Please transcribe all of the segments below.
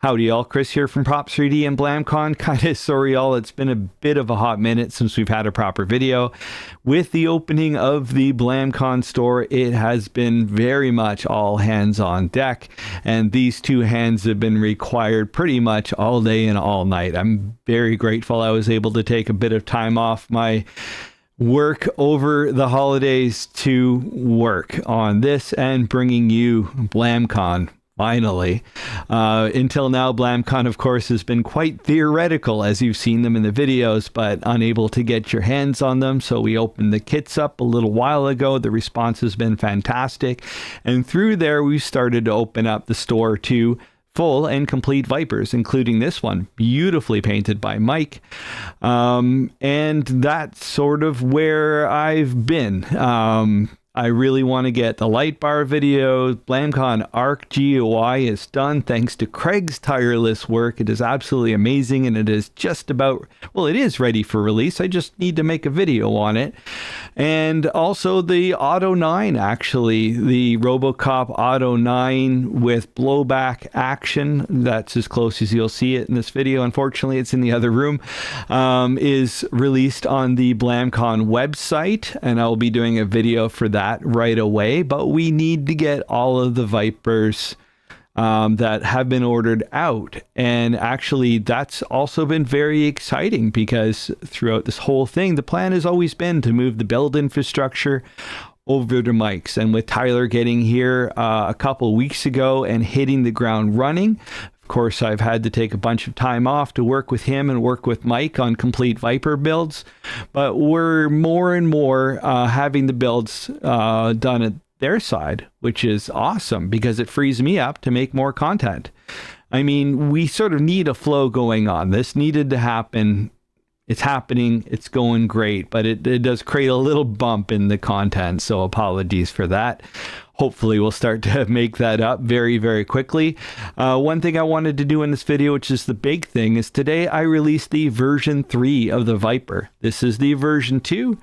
Howdy y'all, Chris here from Props3D and Blamcon. Kind of sorry y'all, it's been a bit of a hot minute since we've had a proper video. With the opening of the Blamcon store, it has been very much all hands on deck, and these two hands have been required pretty much all day and all night. I'm very grateful I was able to take a bit of time off my work over the holidays to work on this and bringing you Blamcon. Finally. Until now, Blamcon, of course, has been quite theoretical, as you've seen them in the videos, but unable to get your hands on them. So we opened the kits up a little while ago. The response has been fantastic. And through there, we started to open up the store to full and complete Vypers, including this one, beautifully painted by Mike. And that's sort of where I've been. I really want to get the light bar video. Blamcon Arc GUI is done thanks to Craig's tireless work. It is absolutely amazing, and it is just about, well, it is ready for release. I just need to make a video on it. And also the Auto 9, actually, the RoboCop Auto 9 with blowback action. That's as close as you'll see it in this video. Unfortunately, it's in the other room. Is released on the Blamcon website, and I'll be doing a video for that right away. But we need to get all of the Vypers that have been ordered out, and actually that's also been very exciting because throughout this whole thing the plan has always been to move the build infrastructure over to Mike's, and with Tyler getting here a couple weeks ago and hitting the ground running, of course I've had to take a bunch of time off to work with him and work with Mike on complete Vyper builds, but we're more and more having the builds done at their side, which is awesome because it frees me up to make more content. I mean, we sort of need a flow going on. This needed to happen. It's happening. It's going great, but it does create a little bump in the content, so apologies for that. Hopefully we'll start to make that up very, very quickly. One thing I wanted to do in this video, which is the big thing, is today I released the version 3 of the Vyper. This is the version 2.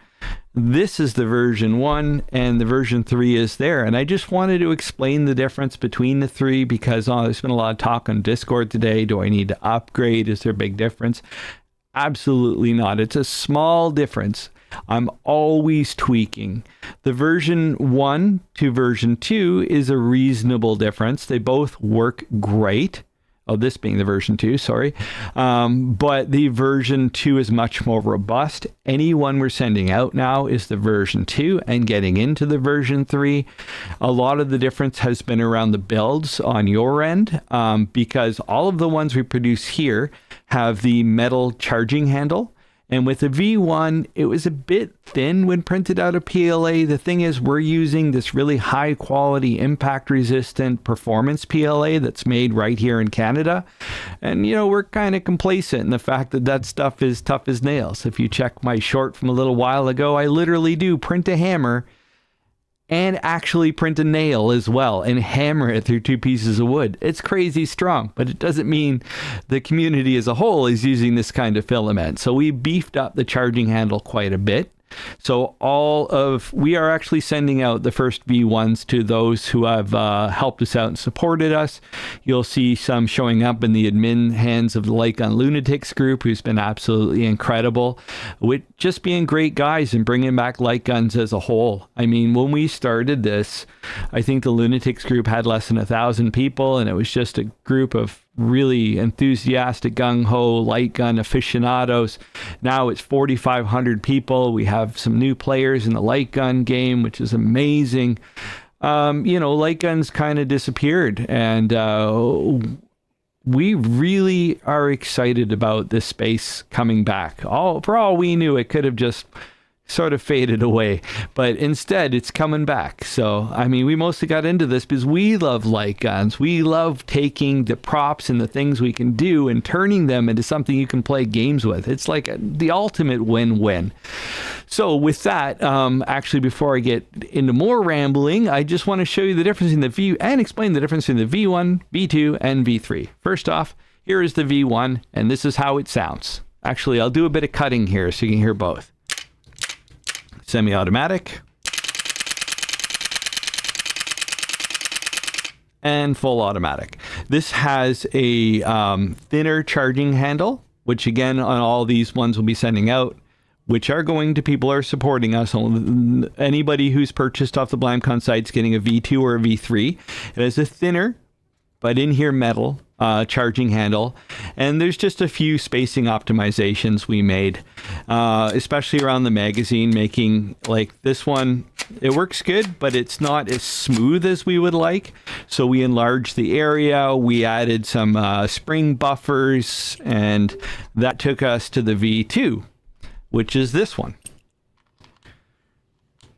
This is the version 1, and the version 3 is there. And I just wanted to explain the difference between the three because there's been a lot of talk on Discord today. Do I need to upgrade? Is there a big difference? Absolutely not. It's a small difference. I'm always tweaking. The version 1 to version 2 is a reasonable difference. They both work great. Oh, this being the version 2, sorry. But the version 2 is much more robust. Any one we're sending out now is the version 2 and getting into the version 3. A lot of the difference has been around the builds on your end because all of the ones we produce here have the metal charging handle. And with the V1, it was a bit thin when printed out of PLA. The thing is, we're using this really high quality, impact resistant performance PLA that's made right here in Canada. And, you know, we're kind of complacent in the fact that that stuff is tough as nails. If you check my short from a little while ago, I literally do print a hammer and actually print a nail as well and hammer it through 2 pieces of wood. It's crazy strong, but it doesn't mean the community as a whole is using this kind of filament. So we beefed up the charging handle quite a bit. So we are actually sending out the first V1s to those who have helped us out and supported us. You'll see some showing up in the admin hands of the Light Gun Lunatics group, who's been absolutely incredible with just being great guys and bringing back light guns as a whole. I mean, when we started this, I think the Lunatics group had less than 1,000 people, and it was just a group of really enthusiastic gung-ho light gun aficionados. Now it's 4,500 people. We have some new players in the light gun game, which is amazing. You know, light guns kind of disappeared, and we really are excited about this space coming back. For all we knew, it could have just sort of faded away, but instead it's coming back. So I mean, we mostly got into this because we love light guns. We love taking the props and the things we can do and turning them into something you can play games with. It's like the ultimate win-win. So with that, actually, before I get into more rambling, I just want to show you the difference in the V and explain the difference in the V1, V2, and V3. First off, here is the V1, and this is how it sounds. Actually, I'll do a bit of cutting here so you can hear both. Semi-automatic and full automatic. This has a thinner charging handle, which again on all these ones we'll be sending out, which are going to people who are supporting us. Anybody who's purchased off the Blamcon site is getting a V2 or a V3. It has a thinner, but in here metal charging handle, and there's just a few spacing optimizations we made, especially around the magazine, making like this one, it works good, but it's not as smooth as we would like. So we enlarged the area, we added some spring buffers, and that took us to the V2, which is this one.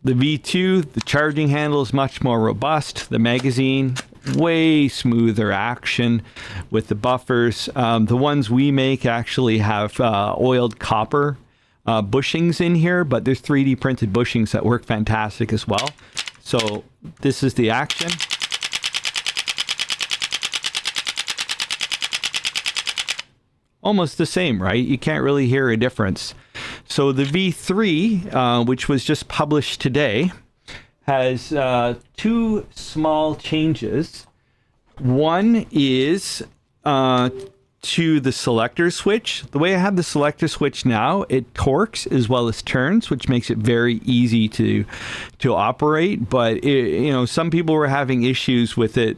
The V2, the charging handle is much more robust. The magazine, way smoother action with the buffers. The ones we make actually have oiled copper bushings in here, but there's 3D printed bushings that work fantastic as well. So this is the action. Almost the same, right? You can't really hear a difference. So the V3, which was just published today, has two small changes. One is to the selector switch. The way I have the selector switch now, it torques as well as turns, which makes it very easy to operate. But some people were having issues with it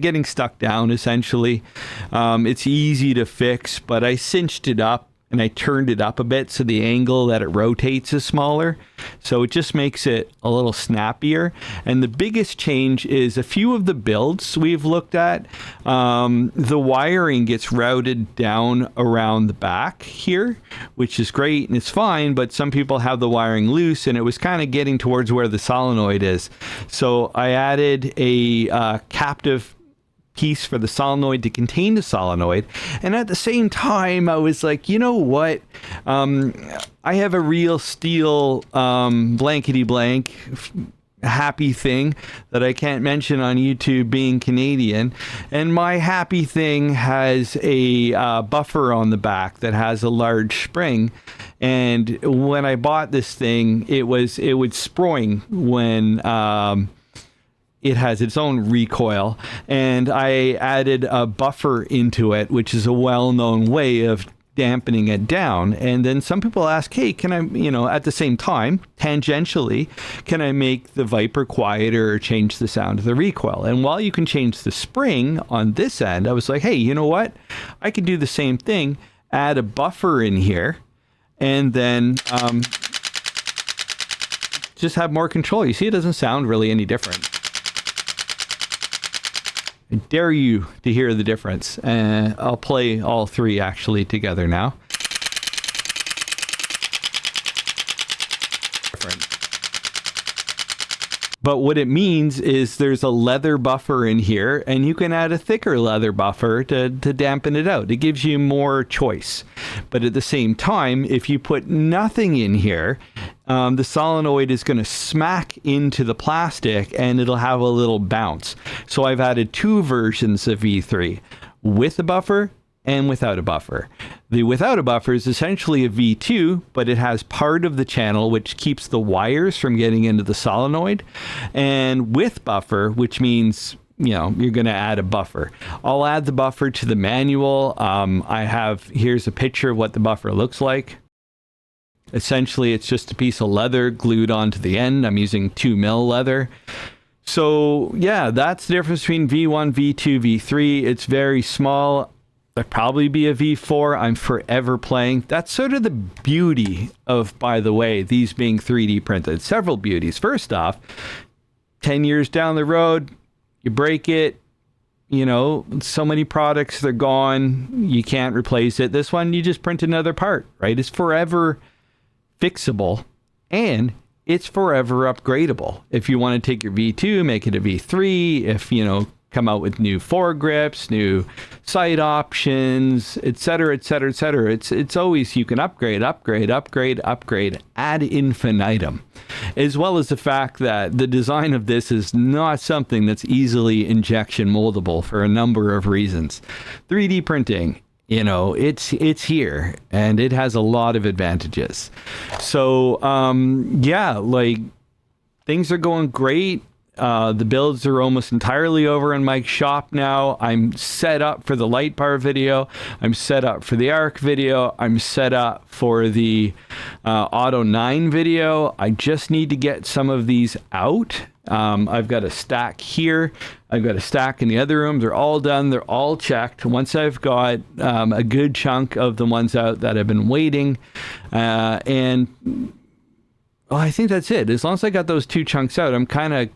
getting stuck down. Essentially, it's easy to fix, but I cinched it up and I turned it up a bit so the angle that it rotates is smaller. So it just makes it a little snappier. And the biggest change is a few of the builds we've looked at, the wiring gets routed down around the back here, which is great and it's fine, but some people have the wiring loose and it was kind of getting towards where the solenoid is. So I added a captive piece for the solenoid to contain the solenoid, and at the same time I was like, you know what, I have a real steel blankety blank happy thing that I can't mention on YouTube being Canadian, and my happy thing has a buffer on the back that has a large spring, and when I bought this thing it would spring when it has its own recoil, and I added a buffer into it, which is a well-known way of dampening it down. And then some people ask, hey, can I, at the same time, tangentially, can I make the Vyper quieter or change the sound of the recoil? And while you can change the spring on this end, I was like, hey, you know what? I can do the same thing, add a buffer in here, and then just have more control. You see, it doesn't sound really any different. I dare you to hear the difference. I'll play all three actually together now. But what it means is there's a leather buffer in here, and you can add a thicker leather buffer to dampen it out. It gives you more choice. But at the same time, if you put nothing in here, the solenoid is going to smack into the plastic and it'll have a little bounce. So I've added two versions of V3, with a buffer and without a buffer. The without a buffer is essentially a V2, but it has part of the channel which keeps the wires from getting into the solenoid, and with buffer, which means you're going to add a buffer. I'll add the buffer to the manual. Here's a picture of what the buffer looks like. Essentially, it's just a piece of leather glued onto the end. I'm using 2mm leather. So yeah, that's the difference between V1, V2, V3. It's very small. There'd probably be a V4. I'm forever playing. That's sort of the beauty of, by the way, these being 3D printed. Several beauties. First off, 10 years down the road, you break it, so many products, they're gone. You can't replace it. This one, you just print another part, right? It's forever fixable, and it's forever upgradable. If you want to take your V2, make it a V3, if, come out with new foregrips, new sight options, etc., etc., etc. It's always, you can upgrade ad infinitum, as well as the fact that the design of this is not something that's easily injection moldable for a number of reasons. 3D printing, it's here, and it has a lot of advantages. So things are going great. The builds are almost entirely over in my shop now. I'm set up for the light bar video. I'm set up for the arc video. I'm set up for the Auto 9 video. I just need to get some of these out. I've got a stack here. I've got a stack in the other room. They're all done. They're all checked. Once I've got a good chunk of the ones out that have been waiting, and well, I think that's it. As long as I got those 2 chunks out, I'm kind of,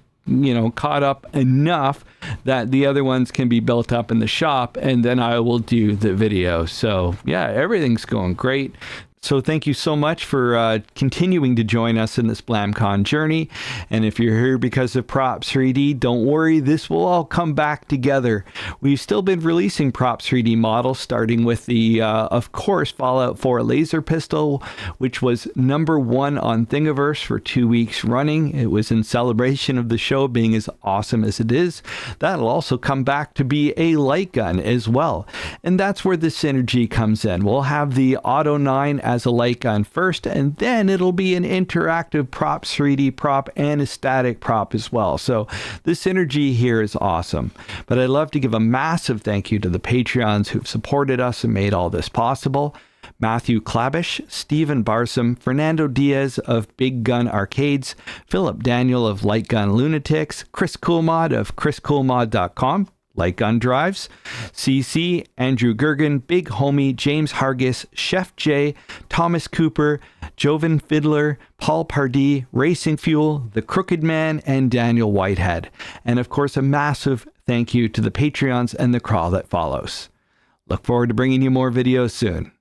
caught up enough that the other ones can be built up in the shop, and then I will do the video. So yeah, everything's going great. So thank you so much for continuing to join us in this Blamcon journey. And if you're here because of Props 3D, don't worry, this will all come back together. We've still been releasing Props 3D models, starting with the, of course, Fallout 4 laser pistol, which was #1 on Thingiverse for 2 weeks running. It was in celebration of the show being as awesome as it is. That'll also come back to be a light gun as well. And that's where the synergy comes in. We'll have the Auto 9 as a light gun first, and then it'll be an interactive Props 3D prop and a static prop as well. So the synergy here is awesome. But I'd love to give a massive thank you to the Patreons who've supported us and made all this possible. Matthew Klabish, Stephen Barsom, Fernando Diaz of Big Gun Arcades, Philip Daniel of Light Gun Lunatics, Chris Coolmod of chriscoolmod.com, Light Gun Drives, CC, Andrew Gergen, Big Homie, James Hargis, Chef J, Thomas Cooper, Jovan Fiddler, Paul Pardee, Racing Fuel, The Crooked Man, and Daniel Whitehead. And of course, a massive thank you to the Patreons and the crawl that follows. Look forward to bringing you more videos soon.